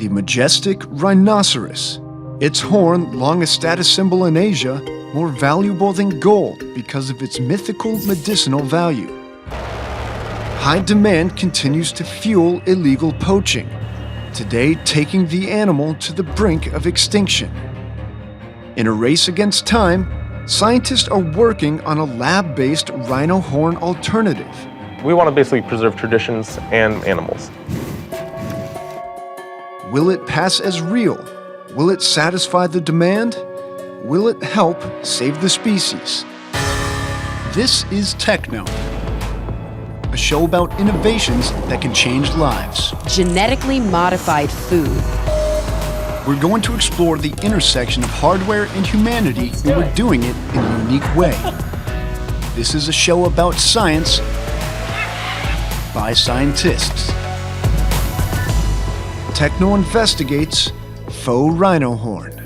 The majestic rhinoceros. Its horn, long a status symbol in Asia, more valuable than gold because of its mythical medicinal value. High demand continues to fuel illegal poaching, today taking the animal to the brink of extinction. In a race against time, scientists are working on a lab-based rhino horn alternative. We want to basically preserve traditions and animals. Will it pass as real? Will it satisfy the demand? Will it help save the species? This is TechKnow, a show about innovations that can change lives. Genetically modified food. We're going to explore the intersection of hardware and humanity, and we're doing it in a unique way. This is a show about science by scientists. TechKnow investigates faux rhino horn.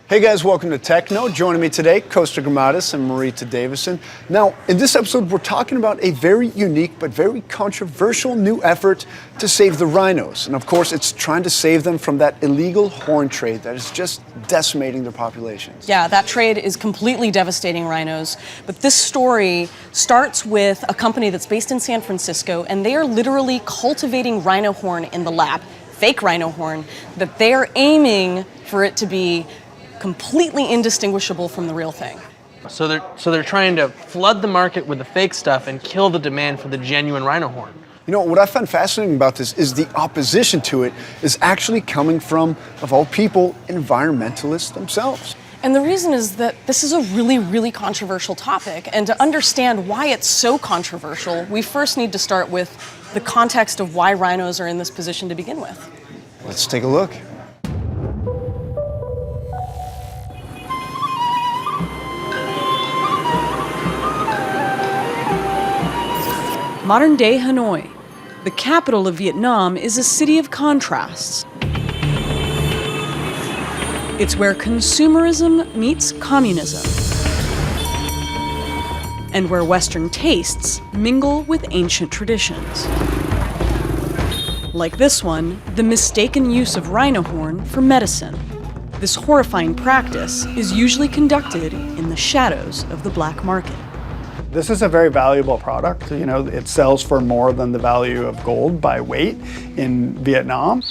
Hey guys, welcome to TechKnow. Joining me today, Costa Gramatis and Marita Davison. Now, in this episode, we're talking about a very unique but very controversial new effort to save the rhinos. And of course, it's trying to save them from that illegal horn trade that is just decimating their populations. Yeah, that trade is completely devastating rhinos. But this story starts with a company that's based in San Francisco, and they are literally cultivating rhino horn in the lab, fake rhino horn, that they are aiming for it to be completely indistinguishable from the real thing. So they're trying to flood the market with the fake stuff and kill the demand for the genuine rhino horn. You know, what I find fascinating about this is the opposition to it is actually coming from, of all people, environmentalists themselves. And the reason is that this is a really, really controversial topic. And to understand why it's so controversial, we first need to start with the context of why rhinos are in this position to begin with. Let's take a look. Modern-day Hanoi, the capital of Vietnam, is a city of contrasts. It's where consumerism meets communism, and where Western tastes mingle with ancient traditions. Like this one, the mistaken use of rhino horn for medicine. This horrifying practice is usually conducted in the shadows of the black market. This is a very valuable product. You know, it sells for more than the value of gold by weight in Vietnam.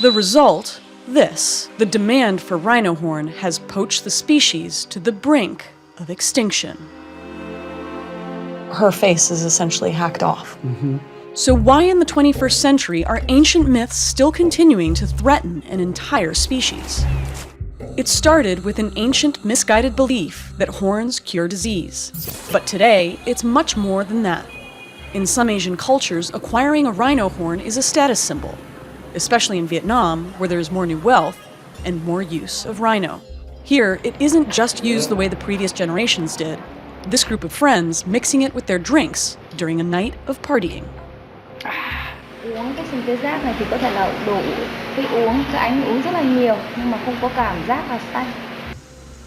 The result, this. The demand for rhino horn has poached the species to the brink of extinction. Her face is essentially hacked off. So why in the 21st century are ancient myths still continuing to threaten an entire species? It started with an ancient misguided belief that horns cure disease. But today, it's much more than that. In some Asian cultures, acquiring a rhino horn is a status symbol, especially in Vietnam, where there's more new wealth and more use of rhino. Here, it isn't just used the way the previous generations did. This group of friends mixing it with their drinks during a night of partying. Uống cái sừng tê giác này thì có thể là đủ cái uống, các anh uống rất là nhiều nhưng mà không có cảm giác là say.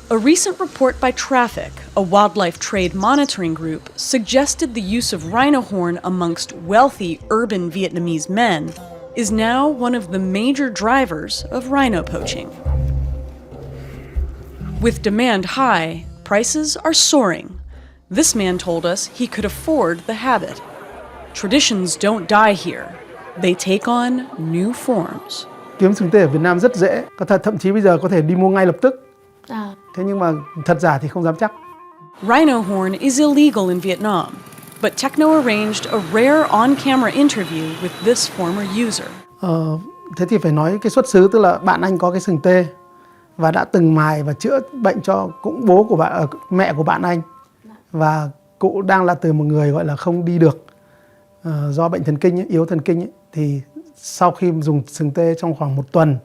A recent report by Traffic, a wildlife trade monitoring group, suggested the use of rhino horn amongst wealthy urban Vietnamese men is now one of the major drivers of rhino poaching. With demand high, prices are soaring. This man told us he could afford the habit. Traditions don't die here. They take on new forms. Kiếm sừng tê ở Việt Nam rất dễ, thậm chí bây giờ có thể đi mua ngay lập tức. Thế nhưng mà thật giả thì không dám chắc. Rhino horn is illegal in Vietnam, but TechKnow arranged a rare on-camera interview with this former user. Thế thì phải nói cái xuất xứ, tức là bạn anh có cái sừng tê và đã từng mài và chữa bệnh cho cũng bố của bạn, mẹ của bạn anh, và cụ đang là từ một người gọi là không đi được. Do bệnh thần kinh, yếu thần kinh, thì sau khi dùng sừng tê trong khoảng 1 tuần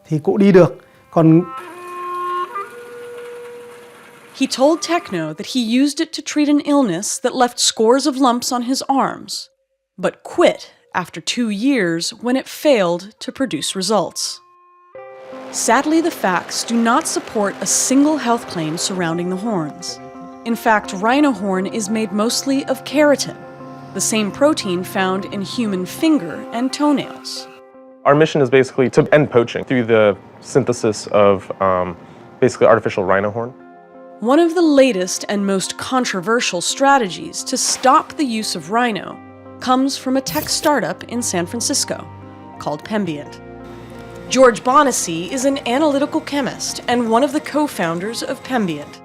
thì cụ đi được. Còn He told TechKnow that he used it to treat an illness that left scores of lumps on his arms, but quit after 2 years when it failed to produce results. Sadly, the facts do not support a single health claim surrounding the horns. In fact, rhino horn is made mostly of keratin, the same protein found in human finger and toenails. Our mission is basically to end poaching through the synthesis of basically artificial rhino horn. One of the latest and most controversial strategies to stop the use of rhino comes from a tech startup in San Francisco called Pembient. George Bonacy is an analytical chemist and one of the co-founders of Pembient.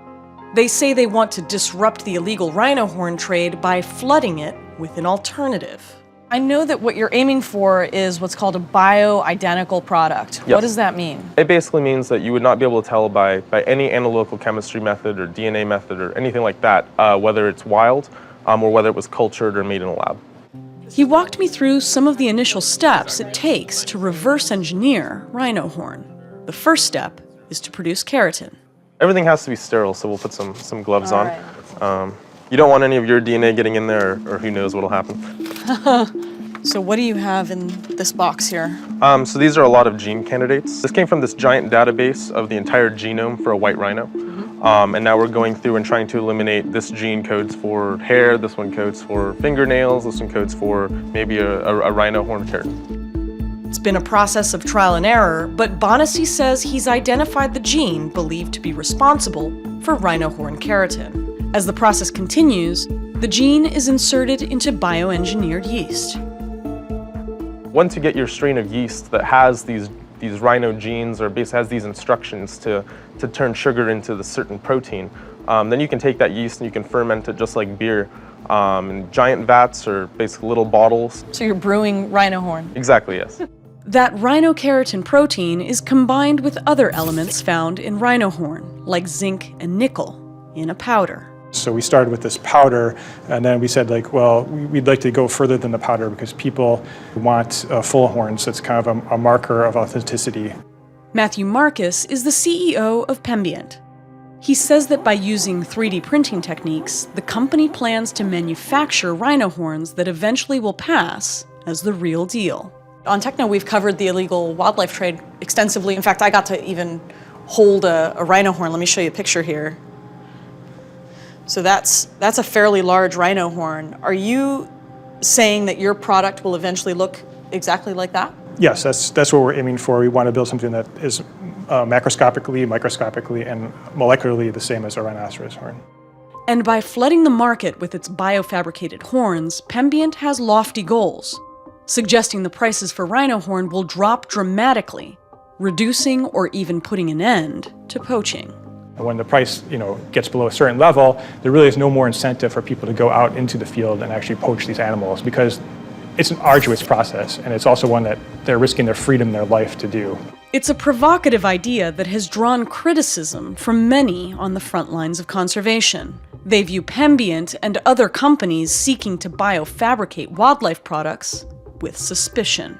They say they want to disrupt the illegal rhino horn trade by flooding it with an alternative. I know that what you're aiming for is what's called a bio-identical product. Yes. What does that mean? It basically means that you would not be able to tell by any analytical chemistry method or DNA method or anything like that, whether it's wild or whether it was cultured or made in a lab. He walked me through some of the initial steps it takes to reverse engineer rhino horn. The first step is to produce keratin. Everything has to be sterile, so we'll put some gloves All on. right. You don't want any of your DNA getting in there, or who knows what'll happen. So what do you have in this box here? So these are a lot of gene candidates. This came from this giant database of the entire genome for a white rhino. And now we're going through and trying to eliminate this gene codes for hair, this one codes for fingernails, this one codes for maybe a rhino horn keratin. It's been a process of trial and error, but Bonacy says he's identified the gene believed to be responsible for rhino horn keratin. As the process continues, the gene is inserted into bioengineered yeast. Once you get your strain of yeast that has these rhino genes or basically has these instructions to turn sugar into the certain protein, then you can take that yeast and you can ferment it just like beer in giant vats or basically little bottles. So you're brewing rhino horn. Exactly, yes. That rhinokeratin protein is combined with other elements found in rhino horn, like zinc and nickel, in a powder. So we started with this powder, and then we said, like, well, we'd like to go further than the powder because people want full horns. So it's kind of a marker of authenticity. Matthew Marcus is the CEO of Pembient. He says that by using 3D printing techniques, the company plans to manufacture rhino horns that eventually will pass as the real deal. On TechKnow, we've covered the illegal wildlife trade extensively. In fact, I got to even hold a rhino horn. Let me show you a picture here. So that's a fairly large rhino horn. Are you saying that your product will eventually look exactly like that? Yes, that's what we're aiming for. We want to build something that is macroscopically, microscopically, and molecularly the same as a rhinoceros horn. And by flooding the market with its biofabricated horns, Pembient has lofty goals, suggesting the prices for rhino horn will drop dramatically, reducing or even putting an end to poaching. When the price, gets below a certain level, there really is no more incentive for people to go out into the field and actually poach these animals because it's an arduous process, and it's also one that they're risking their freedom, their life to do. It's a provocative idea that has drawn criticism from many on the front lines of conservation. They view Pembient and other companies seeking to biofabricate wildlife products with suspicion.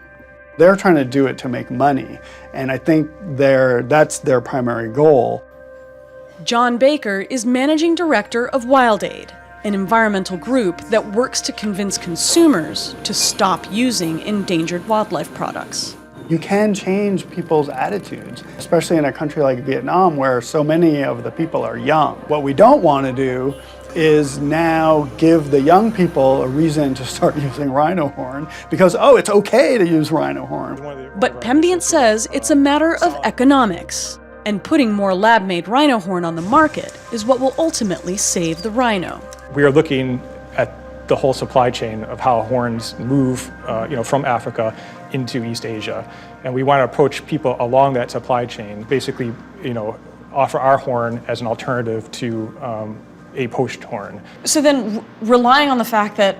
They're trying to do it to make money, and I think that's their primary goal. John Baker is managing director of WildAid, an environmental group that works to convince consumers to stop using endangered wildlife products. You can change people's attitudes, especially in a country like Vietnam where so many of the people are young. What we don't want to do is now give the young people a reason to start using rhino horn because, it's okay to use rhino horn. But Pembient says it's a matter of economics, and putting more lab-made rhino horn on the market is what will ultimately save the rhino. We are looking at the whole supply chain of how horns move, from Africa into East Asia, and we want to approach people along that supply chain. Basically, offer our horn as an alternative to a poached horn. So then, relying on the fact that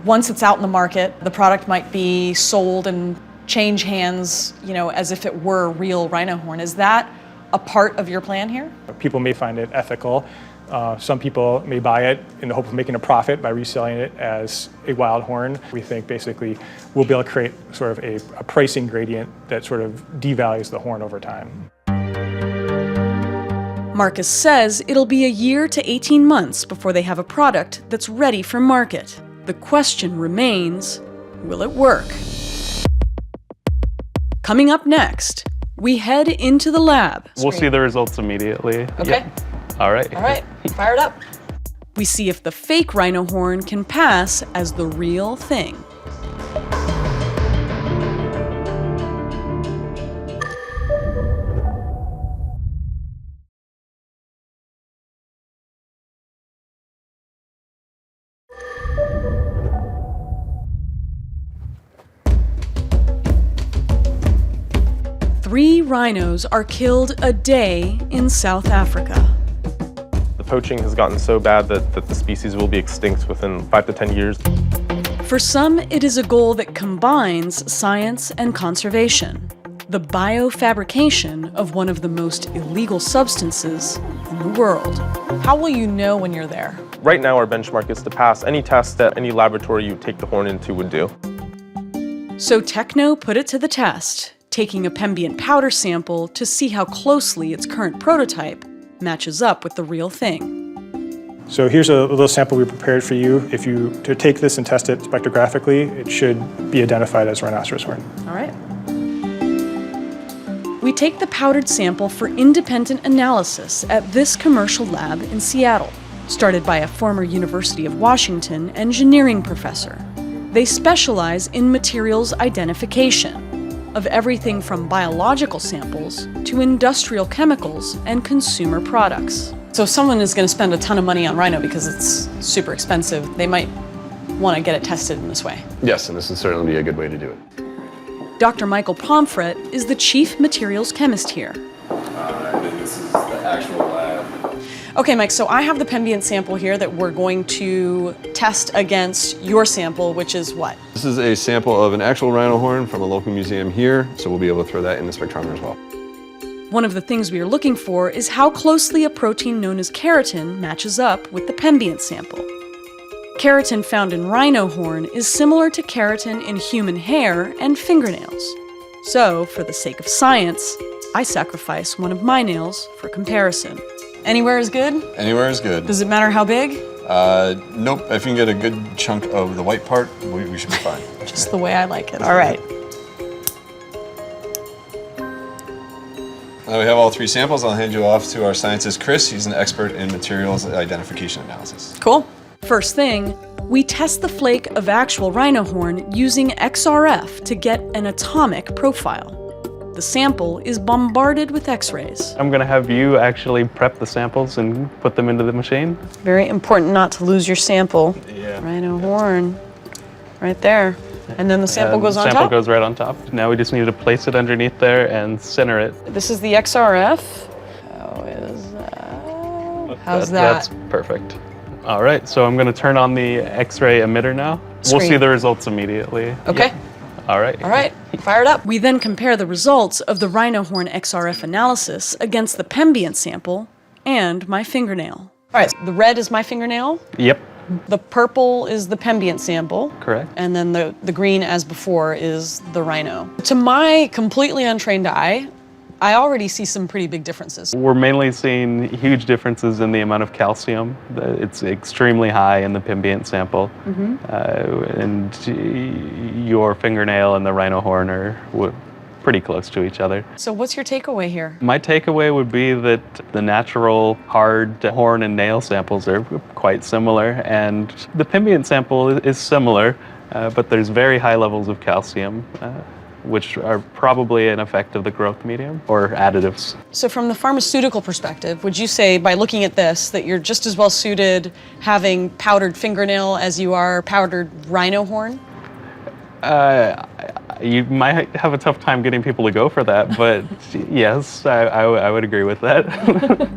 once it's out in the market, the product might be sold and change hands, as if it were real rhino horn. Is that a part of your plan here? People may find it ethical. Some people may buy it in the hope of making a profit by reselling it as a wild horn. We think basically we'll be able to create sort of a pricing gradient that sort of devalues the horn over time. Marcus says it'll be a year to 18 months before they have a product that's ready for market. The question remains, will it work? Coming up next, we head into the lab. We'll see the results immediately. Okay. Yep. All right. All right, fire it up. We see if the fake rhino horn can pass as the real thing. Three rhinos are killed a day in South Africa. The poaching has gotten so bad that the species will be extinct within 5 to 10 years. For some, it is a goal that combines science and conservation, the biofabrication of one of the most illegal substances in the world. How will you know when you're there? Right now, our benchmark is to pass any test that any laboratory you take the horn into would do. So TechKnow put it to the test, taking a Pembient powder sample to see how closely its current prototype matches up with the real thing. So here's a little sample we prepared for you. If you to take this and test it spectrographically, it should be identified as rhinoceros horn. All right. We take the powdered sample for independent analysis at this commercial lab in Seattle, started by a former University of Washington engineering professor. They specialize in materials identification, of everything from biological samples to industrial chemicals and consumer products. So if someone is going to spend a ton of money on rhino because it's super expensive, they might want to get it tested in this way. Yes, and this would certainly be a good way to do it. Dr. Michael Pomfret is the chief materials chemist here. This is the actual lab. Okay, Mike, so I have the Pembient sample here that we're going to test against your sample, which is what? This is a sample of an actual rhino horn from a local museum here, so we'll be able to throw that in the spectrometer as well. One of the things we are looking for is how closely a protein known as keratin matches up with the Pembient sample. Keratin found in rhino horn is similar to keratin in human hair and fingernails. So, for the sake of science, I sacrifice one of my nails for comparison. Anywhere is good? Anywhere is good. Does it matter how big? Nope, if you can get a good chunk of the white part, we should be fine. Just the way I like it. All right. Now we have all three samples. I'll hand you off to our scientist, Chris. He's an expert in materials identification analysis. Cool. First thing, we test the flake of actual rhino horn using XRF to get an atomic profile. The sample is bombarded with X-rays. I'm going to have you actually prep the samples and put them into the machine. Very important not to lose your sample. Yeah. Rhino horn, right there. And then the sample goes on top? The sample goes right on top. Now we just need to place it underneath there and center it. This is the XRF. How is that? How's that? That's perfect. All right, so I'm going to turn on the X-ray emitter now. We'll see the results immediately. Okay. Yeah. All right. All right, fire it up. We then compare the results of the rhino horn XRF analysis against the Pembient sample and my fingernail. All right, the red is my fingernail. Yep. The purple is the Pembient sample. Correct. And then the green, as before, is the rhino. To my completely untrained eye, I already see some pretty big differences. We're mainly seeing huge differences in the amount of calcium. It's extremely high in the Pembient sample. And your fingernail and the rhino horn are pretty close to each other. So what's your takeaway here? My takeaway would be that the natural hard horn and nail samples are quite similar, and the Pembient sample is similar, but there's very high levels of calcium, which are probably an effect of the growth medium or additives. So from the pharmaceutical perspective, would you say by looking at this that you're just as well suited having powdered fingernail as you are powdered rhino horn? You might have a tough time getting people to go for that, but yes, I would agree with that.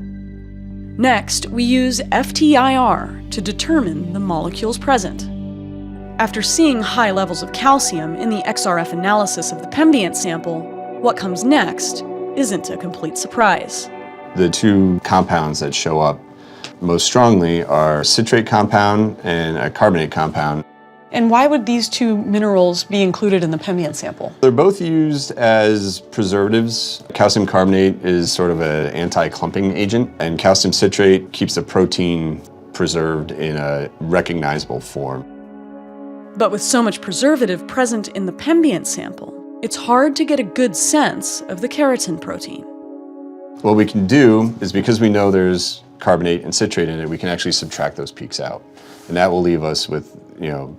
Next, we use FTIR to determine the molecules present. After seeing high levels of calcium in the XRF analysis of the Pembient sample, what comes next isn't a complete surprise. The two compounds that show up most strongly are citrate compound and a carbonate compound. And why would these two minerals be included in the Pembient sample? They're both used as preservatives. Calcium carbonate is sort of an anti-clumping agent, and calcium citrate keeps the protein preserved in a recognizable form. But with so much preservative present in the Pembient sample, it's hard to get a good sense of the keratin protein. What we can do is, because we know there's carbonate and citrate in it, we can actually subtract those peaks out. And that will leave us with,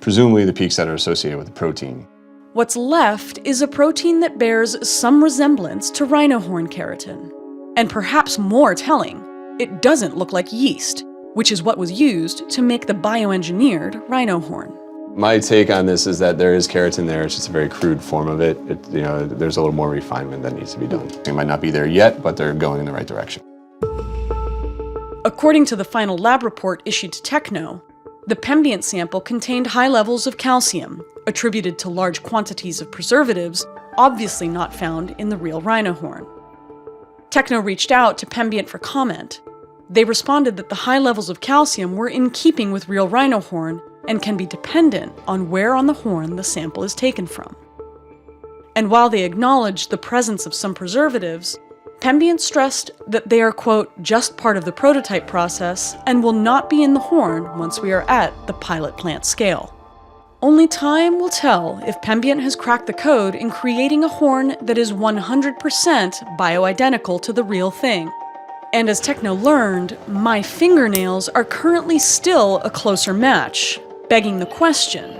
presumably the peaks that are associated with the protein. What's left is a protein that bears some resemblance to rhino horn keratin. And perhaps more telling, it doesn't look like yeast, which is what was used to make the bioengineered rhino horn. My take on this is that there is keratin there, it's just a very crude form of it. There's a little more refinement that needs to be done. They might not be there yet, but they're going in the right direction. According to the final lab report issued to TechKnow, the Pembient sample contained high levels of calcium, attributed to large quantities of preservatives, obviously not found in the real rhino horn. TechKnow reached out to Pembient for comment. They responded that the high levels of calcium were in keeping with real rhino horn and can be dependent on where on the horn the sample is taken from. And while they acknowledged the presence of some preservatives, Pembient stressed that they are, quote, just part of the prototype process and will not be in the horn once we are at the pilot plant scale. Only time will tell if Pembient has cracked the code in creating a horn that is 100% bioidentical to the real thing. And as TechKnow learned, my fingernails are currently still a closer match, begging the question,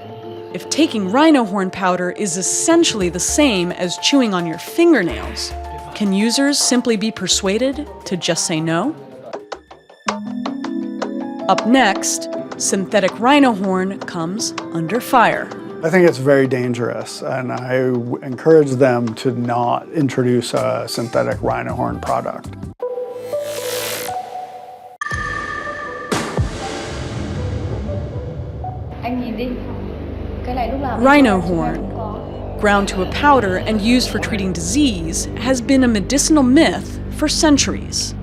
if taking rhino horn powder is essentially the same as chewing on your fingernails, can users simply be persuaded to just say no? Up next, synthetic rhino horn comes under fire. I think it's very dangerous, and I encourage them to not introduce a synthetic rhino horn product. Rhino horn, ground to a powder and used for treating disease, has been a medicinal myth for centuries.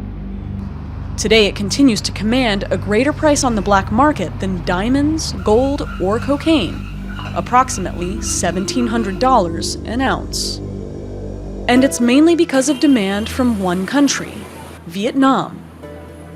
Today it continues to command a greater price on the black market than diamonds, gold, or cocaine, approximately $1,700 an ounce. And it's mainly because of demand from one country, Vietnam.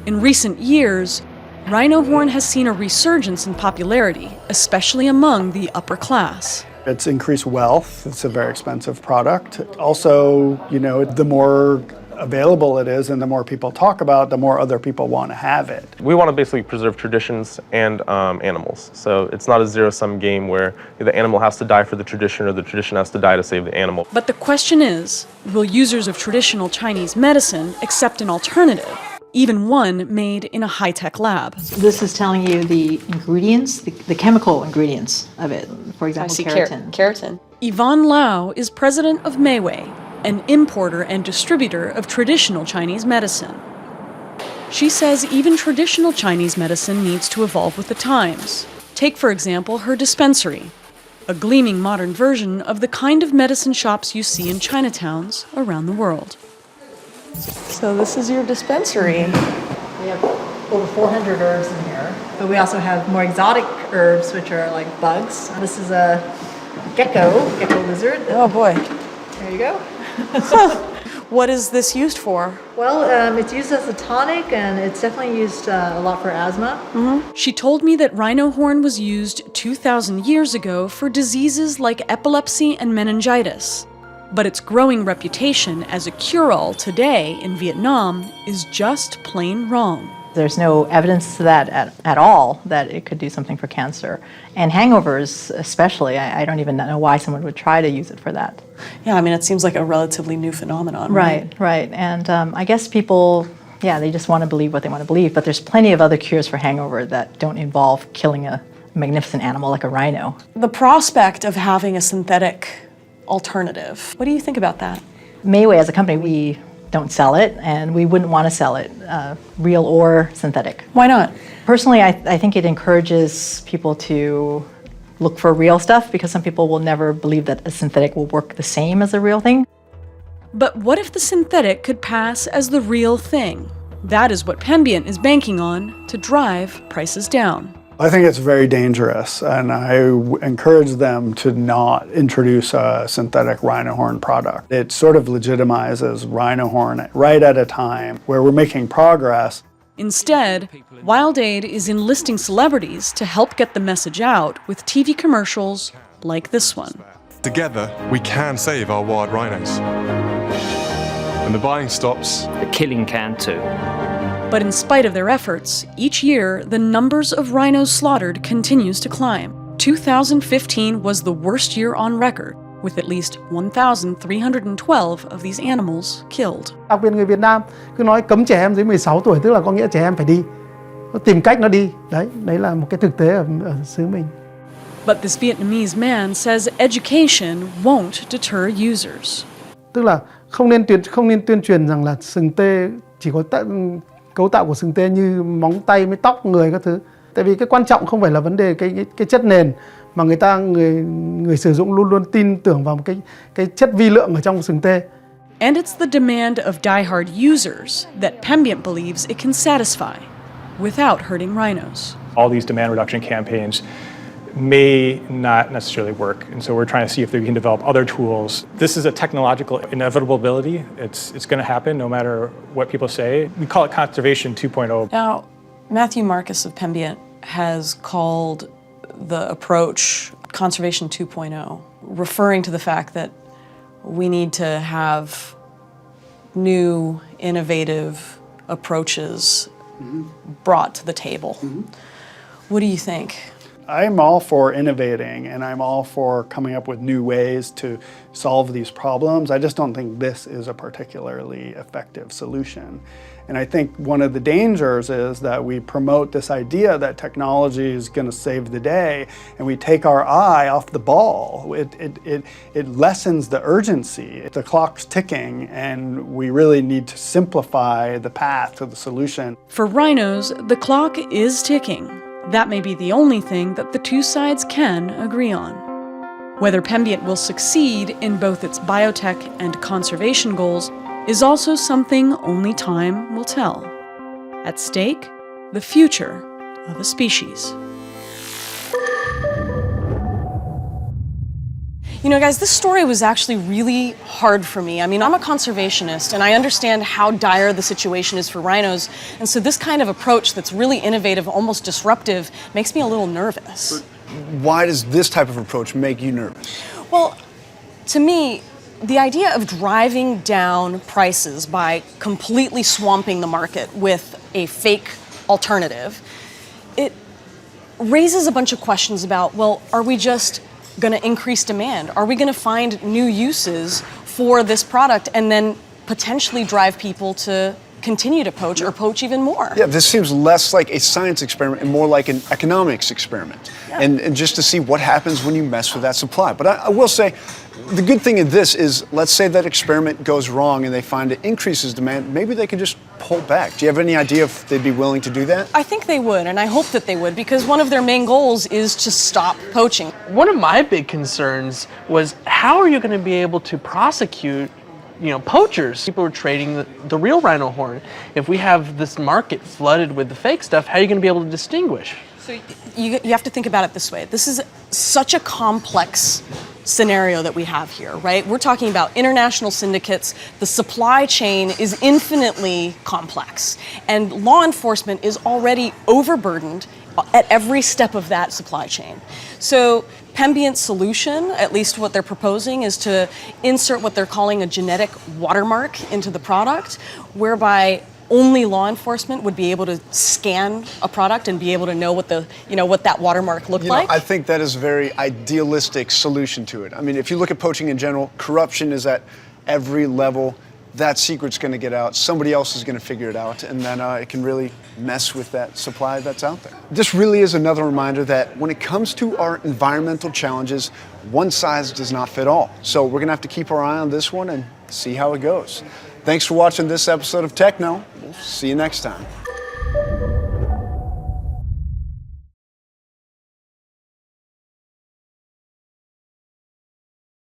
In recent years, rhino horn has seen a resurgence in popularity, especially among the upper class. It's increased wealth. It's a very expensive product. Also, the more available it is and the more people talk about it, the more other people want to have it. We want to basically preserve traditions and animals. So it's not a zero-sum game where the animal has to die for the tradition or the tradition has to die to save the animal. But the question is, will users of traditional Chinese medicine accept an alternative, even one made in a high-tech lab? This is telling you the ingredients, the chemical ingredients of it. For example, keratin. Keratin. Yvonne Lau is president of Meiwei, an importer and distributor of traditional Chinese medicine. She says even traditional Chinese medicine needs to evolve with the times. Take, for example, her dispensary, a gleaming modern version of the kind of medicine shops you see in Chinatowns around the world. So this is your dispensary. We have over 400 herbs in here, but we also have more exotic herbs, which are like bugs. This is a gecko lizard. Oh boy. There you go. What is this used for? Well, it's used as a tonic, and it's definitely used a lot for asthma. Mm-hmm. She told me that rhino horn was used 2,000 years ago for diseases like epilepsy and meningitis. But its growing reputation as a cure-all today in Vietnam is just plain wrong. There's no evidence to that at all that it could do something for cancer. And hangovers especially, I don't even know why someone would try to use it for that. Yeah, I mean, it seems like a relatively new phenomenon, right? Right. And I guess people, they just want to believe what they want to believe, but there's plenty of other cures for hangover that don't involve killing a magnificent animal like a rhino. The prospect of having a synthetic alternative, what do you think about that? Meiwei as a company, we don't sell it, and we wouldn't want to sell it, real or synthetic. Why not? Personally, I think it encourages people to look for real stuff, because some people will never believe that a synthetic will work the same as a real thing. But what if the synthetic could pass as the real thing? That is what Pembient is banking on to drive prices down. I think it's very dangerous, and I encourage them to not introduce a synthetic rhino horn product. It sort of legitimizes rhino horn right at a time where we're making progress. Instead, Wild Aid is enlisting celebrities to help get the message out with TV commercials like this one. Together, we can save our wild rhinos. When the buying stops, the killing can too. But in spite of their efforts, each year the numbers of rhinos slaughtered continues to climb. 2015 was the worst year on record, with at least 1,312 of these animals killed. Đặc biệt người Việt Nam cứ nói cấm trẻ em dưới 16 tuổi, tức là có nghĩa trẻ em phải đi. Nó tìm cách nó đi. Đấy là một cái thực tế ở xứ mình. But this Vietnamese man says education won't deter users. Tức là không nên tuyên truyền rằng là sừng tê chỉ có cấu tạo của sừng tê như móng tay với tóc người các thứ. Tại vì cái quan trọng không phải là vấn đề cái chất nền, mà người sử dụng luôn luôn tin tưởng vào một cái chất vi lượng ở trong sừng tê. And it's the demand of diehard users that Pembient believes it can satisfy without hurting rhinos. All these demand reduction campaigns may not necessarily work, and so we're trying to see if we can develop other tools. This is a technological inevitability. It's going to happen no matter what people say. We call it conservation 2.0. Now, Matthew Marcus of Pembient has called the approach conservation 2.0, referring to the fact that we need to have new, innovative approaches brought to the table. What do you think? I'm all for innovating, and I'm all for coming up with new ways to solve these problems. I just don't think this is a particularly effective solution. And I think one of the dangers is that we promote this idea that technology is going to save the day, and we take our eye off the ball. It lessens the urgency. The clock's ticking, and we really need to simplify the path to the solution. For rhinos, the clock is ticking. That may be the only thing that the two sides can agree on. Whether Pembient will succeed in both its biotech and conservation goals is also something only time will tell. At stake, the future of a species. You know, guys, this story was actually really hard for me. I mean, I'm a conservationist, and I understand how dire the situation is for rhinos, and so this kind of approach that's really innovative, almost disruptive, makes me a little nervous. Why does this type of approach make you nervous? Well, to me, the idea of driving down prices by completely swamping the market with a fake alternative, it raises a bunch of questions about, well, are we just going to increase demand? Are we going to find new uses for this product and then potentially drive people to continue to poach or poach even more? Yeah, this seems less like a science experiment and more like an economics experiment. Yeah. And just to see what happens when you mess with that supply. But I will say, the good thing in this is, let's say that experiment goes wrong and they find it increases demand, maybe they can just pull back. Do you have any idea if they'd be willing to do that? I think they would, and I hope that they would, because one of their main goals is to stop poaching. One of my big concerns was, how are you going to be able to prosecute poachers? People are trading the real rhino horn. If we have this market flooded with the fake stuff, how are you going to be able to distinguish? So you have to think about it this way. This is such a complex scenario that we have here, right? We're talking about international syndicates. The supply chain is infinitely complex, and law enforcement is already overburdened at every step of that supply chain. So Pembient's solution, at least what they're proposing, is to insert what they're calling a genetic watermark into the product, whereby only law enforcement would be able to scan a product and be able to know what what that watermark looked like. I think that is a very idealistic solution to it. I mean, if you look at poaching in general, corruption is at every level. That secret's going to get out. Somebody else is going to figure it out, and then it can really mess with that supply that's out there. This really is another reminder that when it comes to our environmental challenges, one size does not fit all. So we're going to have to keep our eye on this one and see how it goes. Thanks for watching this episode of TechKnow. We'll see you next time.